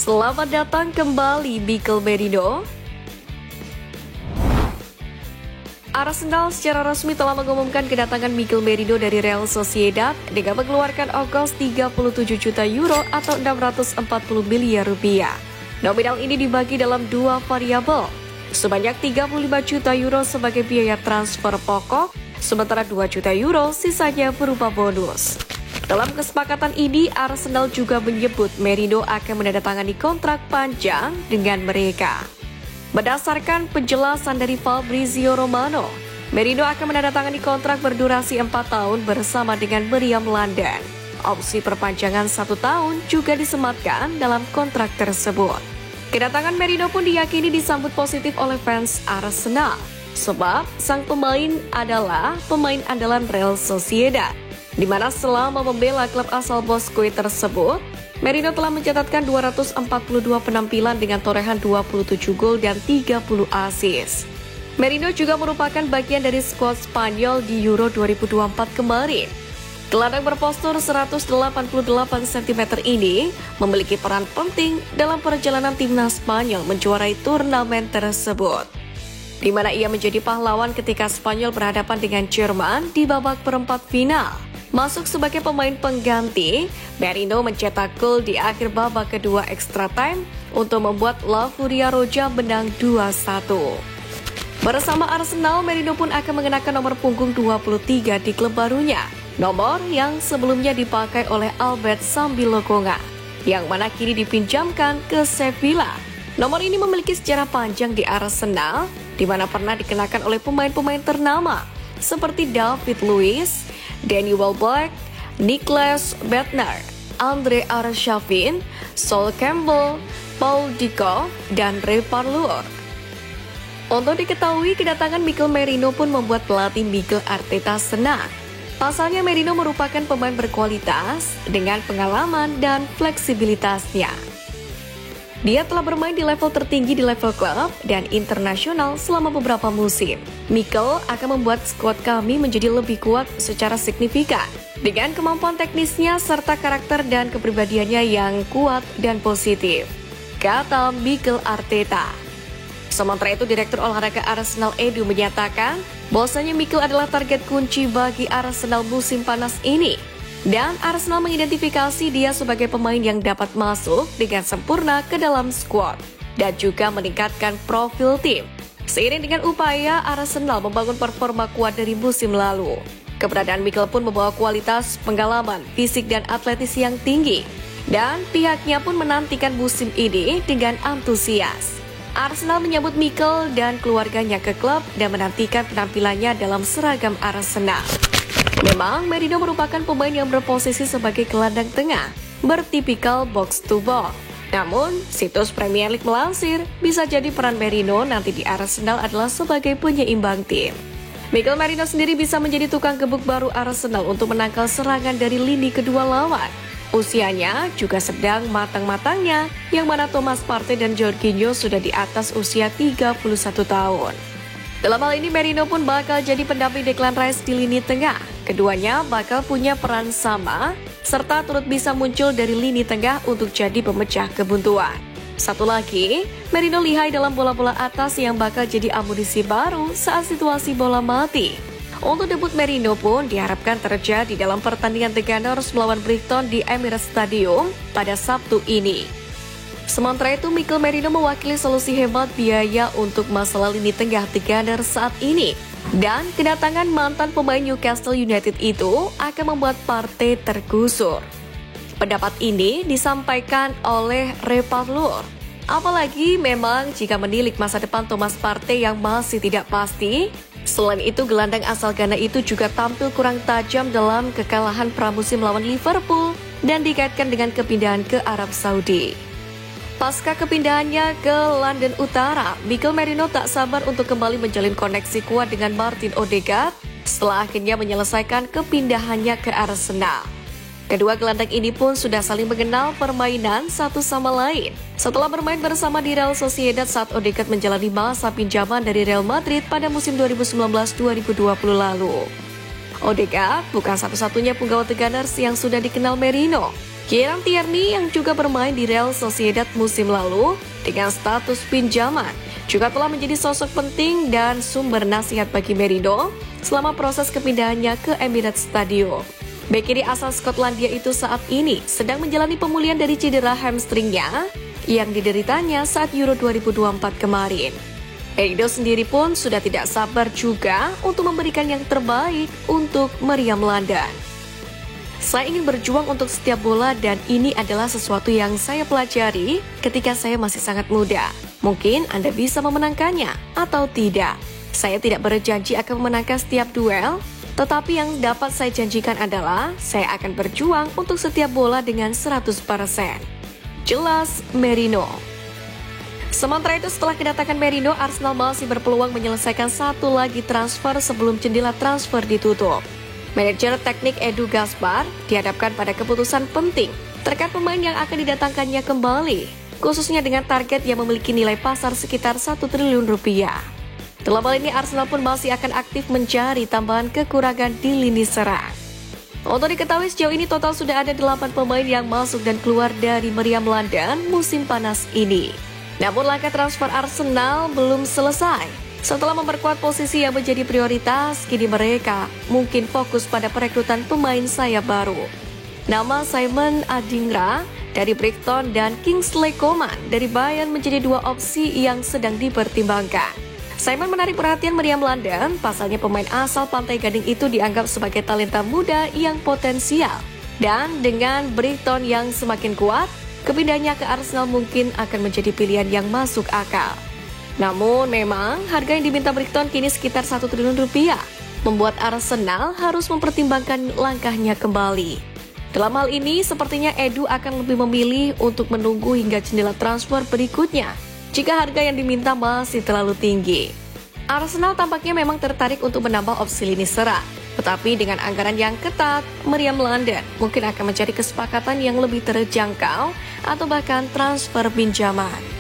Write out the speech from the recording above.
Selamat datang kembali Mikel Merino. Arsenal secara resmi telah mengumumkan kedatangan Mikel Merino dari Real Sociedad dengan mengeluarkan ongkos 37 juta euro atau 640 miliar rupiah. Nominal ini dibagi dalam dua variabel, sebanyak 35 juta euro sebagai biaya transfer pokok, sementara 2 juta euro sisanya berupa bonus. Dalam kesepakatan ini, Arsenal juga menyebut Merino akan menandatangani kontrak panjang dengan mereka. Berdasarkan penjelasan dari Fabrizio Romano, Merino akan menandatangani kontrak berdurasi 4 tahun bersama dengan Meriam London. Opsi perpanjangan 1 tahun juga disematkan dalam kontrak tersebut. Kedatangan Merino pun diyakini disambut positif oleh fans Arsenal, sebab sang pemain adalah pemain andalan Real Sociedad, di mana selama membela klub asal Bosque tersebut, Merino telah mencatatkan 242 penampilan dengan torehan 27 gol dan 30 assist. Merino juga merupakan bagian dari skuad Spanyol di Euro 2024 kemarin. Gelandang berpostur 188 cm ini memiliki peran penting dalam perjalanan timnas Spanyol menjuarai turnamen tersebut, di mana ia menjadi pahlawan ketika Spanyol berhadapan dengan Jerman di babak perempat final. Masuk sebagai pemain pengganti, Merino mencetak gol di akhir babak kedua extra time untuk membuat La Furia Roja menang 2-1. Bersama Arsenal, Merino pun akan mengenakan nomor punggung 23 di klub barunya, nomor yang sebelumnya dipakai oleh Albert Sambilokonga, yang mana kini dipinjamkan ke Sevilla. Nomor ini memiliki sejarah panjang di Arsenal, di mana pernah dikenakan oleh pemain-pemain ternama seperti David Luiz, Danny Welbeck, Niklas Bentner, Andre Arshavin, Sol Campbell, Paul Dickoff, dan Ray Parlour. Untuk diketahui, kedatangan Mikel Merino pun membuat pelatih Mikel Arteta senang. Pasalnya Merino merupakan pemain berkualitas dengan pengalaman dan fleksibilitasnya. Dia telah bermain di level tertinggi di level klub dan internasional selama beberapa musim. Mikel akan membuat skuad kami menjadi lebih kuat secara signifikan dengan kemampuan teknisnya serta karakter dan kepribadiannya yang kuat dan positif, kata Mikel Arteta. Sementara itu, Direktur Olahraga Arsenal Edu menyatakan bahwasanya Mikel adalah target kunci bagi Arsenal musim panas ini. Dan Arsenal mengidentifikasi dia sebagai pemain yang dapat masuk dengan sempurna ke dalam skuad dan juga meningkatkan profil tim. Seiring dengan upaya Arsenal membangun performa kuat dari musim lalu, keberadaan Mikel pun membawa kualitas, pengalaman, fisik dan atletis yang tinggi. Dan pihaknya pun menantikan musim ini dengan antusias. Arsenal menyambut Mikel dan keluarganya ke klub dan menantikan penampilannya dalam seragam Arsenal. Memang, Merino merupakan pemain yang berposisi sebagai gelandang tengah, bertipikal box to box. Namun, situs Premier League melansir, bisa jadi peran Merino nanti di Arsenal adalah sebagai penyeimbang tim. Mikel Merino sendiri bisa menjadi tukang gebuk baru Arsenal untuk menangkal serangan dari lini kedua lawan. Usianya juga sedang matang-matangnya, yang mana Thomas Partey dan Jorginho sudah di atas usia 31 tahun. Dalam hal ini, Merino pun bakal jadi pendamping Declan Rice di lini tengah. Keduanya bakal punya peran sama, serta turut bisa muncul dari lini tengah untuk jadi pemecah kebuntuan. Satu lagi, Merino lihai dalam bola-bola atas yang bakal jadi amunisi baru saat situasi bola mati. Untuk debut Merino pun diharapkan terjadi dalam pertandingan The Gunners melawan Brighton di Emirates Stadium pada Sabtu ini. Sementara itu, Mikel Merino mewakili solusi hemat biaya untuk masalah lini tengah The Gunners saat ini. Dan kedatangan mantan pemain Newcastle United itu akan membuat Partey tergusur. Pendapat ini disampaikan oleh Ray Parlour. Apalagi memang jika menilik masa depan Thomas Partey yang masih tidak pasti. Selain itu, gelandang asal Ghana itu juga tampil kurang tajam dalam kekalahan pramusim melawan Liverpool dan dikaitkan dengan kepindahan ke Arab Saudi. Pasca kepindahannya ke London Utara, Mikel Merino tak sabar untuk kembali menjalin koneksi kuat dengan Martin Odegaard setelah akhirnya menyelesaikan kepindahannya ke Arsenal. Kedua gelandang ini pun sudah saling mengenal permainan satu sama lain setelah bermain bersama di Real Sociedad saat Odegaard menjalani masa pinjaman dari Real Madrid pada musim 2019-2020 lalu. Odegaard bukan satu-satunya penggawa The Gunners yang sudah dikenal Merino. Kieran Tierney yang juga bermain di Real Sociedad musim lalu dengan status pinjaman juga telah menjadi sosok penting dan sumber nasihat bagi Merino selama proses kepindahannya ke Emirates Stadium. Bek kiri asal Skotlandia itu saat ini sedang menjalani pemulihan dari cedera hamstringnya yang dideritanya saat Euro 2024 kemarin. Edo sendiri pun sudah tidak sabar juga untuk memberikan yang terbaik untuk Meriam London. Saya ingin berjuang untuk setiap bola dan ini adalah sesuatu yang saya pelajari ketika saya masih sangat muda. Mungkin Anda bisa memenangkannya atau tidak. Saya tidak berjanji akan memenangkan setiap duel, tetapi yang dapat saya janjikan adalah saya akan berjuang untuk setiap bola dengan 100%. Jelas Merino. Sementara itu setelah kedatangan Merino, Arsenal masih berpeluang menyelesaikan satu lagi transfer sebelum jendela transfer ditutup. Manajer teknik Edu Gaspar dihadapkan pada keputusan penting terkait pemain yang akan didatangkannya kembali, khususnya dengan target yang memiliki nilai pasar sekitar 1 triliun rupiah. Dalam hal ini Arsenal pun masih akan aktif mencari tambahan kekurangan di lini serang. Untuk diketahui sejauh ini total sudah ada 8 pemain yang masuk dan keluar dari Meriam London musim panas ini. Namun langkah transfer Arsenal belum selesai. Setelah memperkuat posisi yang menjadi prioritas, kini mereka mungkin fokus pada perekrutan pemain sayap baru. Nama Simon Adingra dari Brighton dan Kingsley Coman dari Bayern menjadi dua opsi yang sedang dipertimbangkan. Simon menarik perhatian Meriam London, pasalnya pemain asal Pantai Gading itu dianggap sebagai talenta muda yang potensial. Dan dengan Brighton yang semakin kuat, kepindahannya ke Arsenal mungkin akan menjadi pilihan yang masuk akal. Namun memang harga yang diminta Brighton kini sekitar 1 triliun rupiah, membuat Arsenal harus mempertimbangkan langkahnya kembali. Dalam hal ini sepertinya Edu akan lebih memilih untuk menunggu hingga jendela transfer berikutnya jika harga yang diminta masih terlalu tinggi. Arsenal tampaknya memang tertarik untuk menambah opsi lini serang, tetapi dengan anggaran yang ketat, Meriam London mungkin akan mencari kesepakatan yang lebih terjangkau atau bahkan transfer pinjaman.